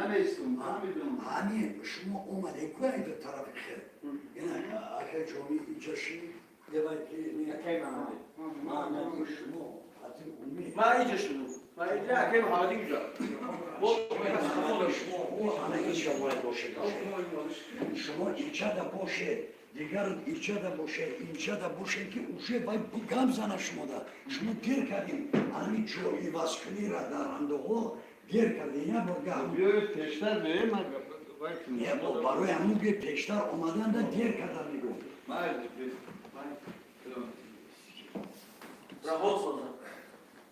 نمیستم نمیدونم همین شما اومده کوی به طرف خیر یعنی اگه جومی اینجاشی دیوید اکی محمدی شما حتی اومی ما اینجا شنو ما اینجا اکی محمدی اینجا شما انا اینجا باید باشه شما اینجا دا باشه دیگر اینجا دا باشه اینجا دا باشه که اوشه باید گم زنه شما دا شما دیر کردیم همین جوی واسکنی را دارنده ها دیر کردیم یه بار بیایید پیشتر بریم من یه برای همون بیه پیشتر آمدن دا دیر کردن میگو رها سازم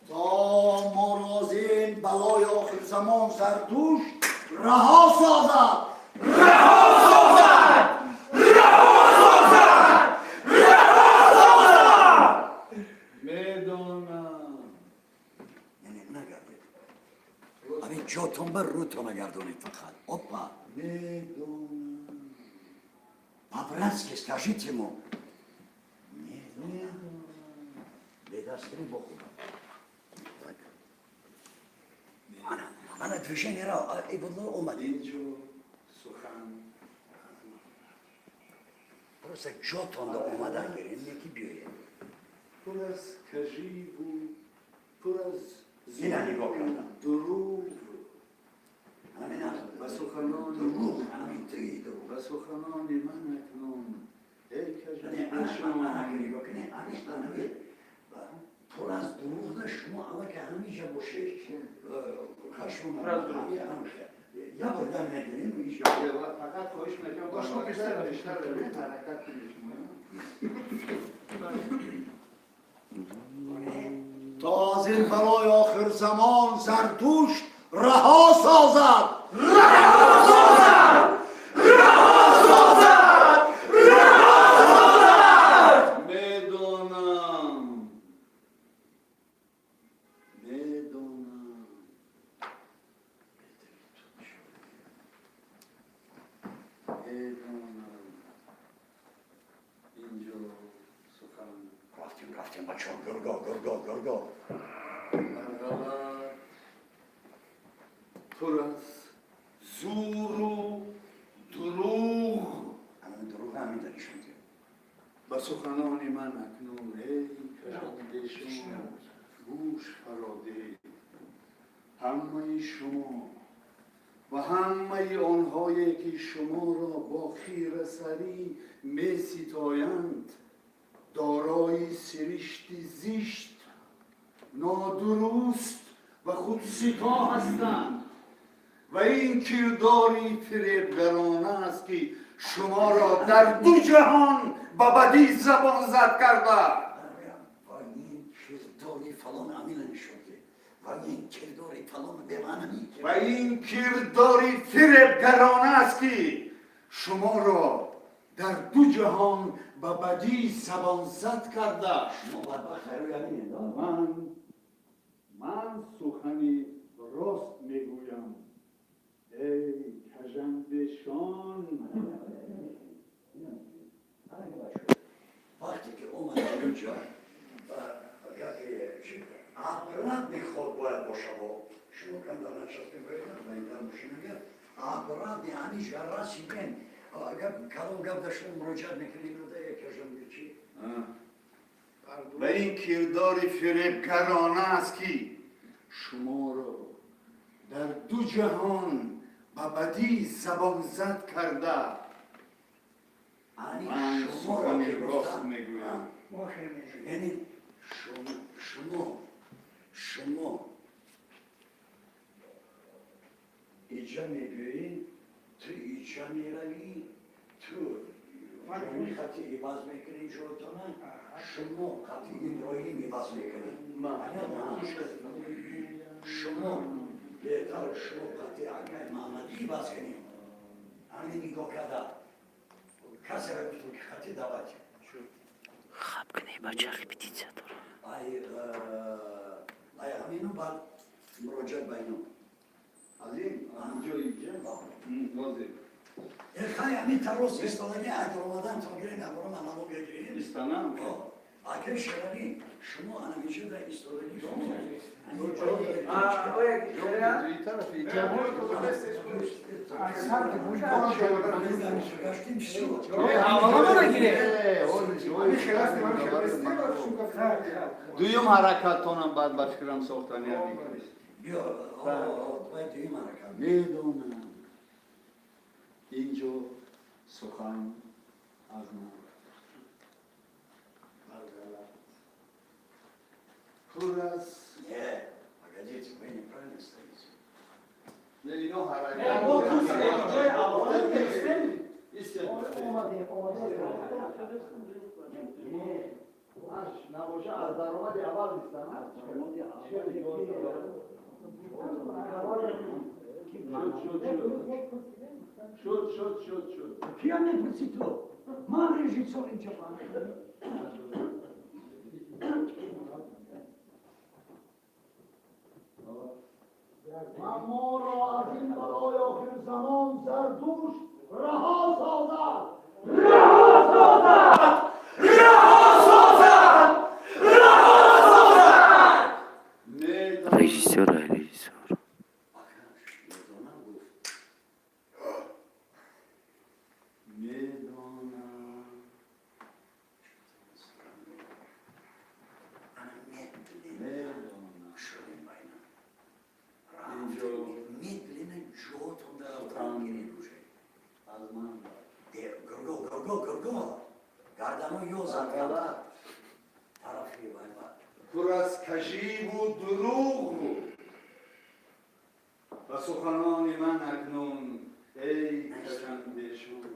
تا مرازین بلای آخر زمان سرتوش رها سازد رها سازد رها سازد رها سازد میدونم یعنی نگردید همین جاتون بر روتون نگردونید فقط اپا میدونم پاپرنسکی скажите ему میدونم به دستگیری بخونم انا движение را ای بدلو اومده اینجا سخن просто جاتون دا اومدن گرین یکی بیایه پر از کجی بود پر از اینه نگاه کردم دروغ همین و سخنان دروغ همین توی دروغ و سخنان من اکنون ای کجی انا نگاه کنه همین پر از دروغ ده شما اما که همیشه باشه خشم پر از دروغ. یا بردن نگیریم ایشا فقط خواهش میکنم باش ما بیشتر بریم حرکت کنیم تا از این برای آخر زمان زرتوش رها سازد رها سازد رها سازد رها سازد میدونم میدونم میدونم اینجا سخن رفتیم بچه ها گرگا برقرار پر از زور و دروغ همین دروغ همین دانشون که و سخنان من اکنون ای کشنده شما گوش فراده همه شما و همه آنهایی که شما را با خیره‌سری می ستایند دارای سرشت زشت نادرست و خودستا هستند و این کرداری فریبگرانه است که شما را در دو جهان به بدی زبان زد کرده و این کرداری فلان امین شده و این کرداری فلان به من و این کرداری فریبگرانه است که شما را در دو جهان به بدی زبان زد کرده شما باید بخیر امین من سخنی راست میگویم ای کژندشان وقتی که اومده اینجا عبرت میخواد باید باشه با شما کم در نشست میبرید و این در ماشین اگر عبرت یعنی جراسی بین اگر کلام گفت در شما مراجعت میکنید رو در یک کشم چی؟ و این کردار فریبگرانه است که شما را در دو جهان به بدی زبان زد کرده من سخنی راست میگویم یعنی شما اینجا میگویی تو اینجا میروی تو جمعی خطی عوض میکنی جلوتانه شما خطی ابراهیم عوض میکنی شما بهتر شما خطی عقای محمدی عوض کنی همین نگاه کرده کسی را گفتم که خطی دعوتی خب کنی بچه رپتیسیا داره ای همینو بعد مراجعه بینو از این اینجا واضح خیلی همین تروس استادگی اگر اومدن تا گیرین اگر من همون بگیرین استانم اگر شرانی شما انمیشه در استادگی این طرف دویم حرکتونم بعد باشکرم ساختنی بیکنیست باید دویم حرکت میدونم اینجا سخن از من پر از Погодите, вы неправильно стоите. اینا نباشه از درآمد اول نیستن. شد. Kija ne puci to? Ma režisor in čapan. ما را از این بلای آخر زمان زردوش رها سازد. Rejissor, rejissor. Медленно джотом дал уже. Гурго. Gardanı yol zaten. Tarafı var. پر از کژی و دروغ بود و سخنان من اکنون ای کشندشون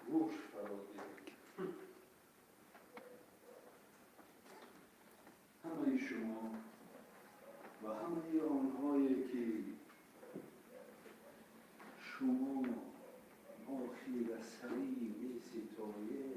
گوش فرا گرفت. همه شما و همه آنهایی که شما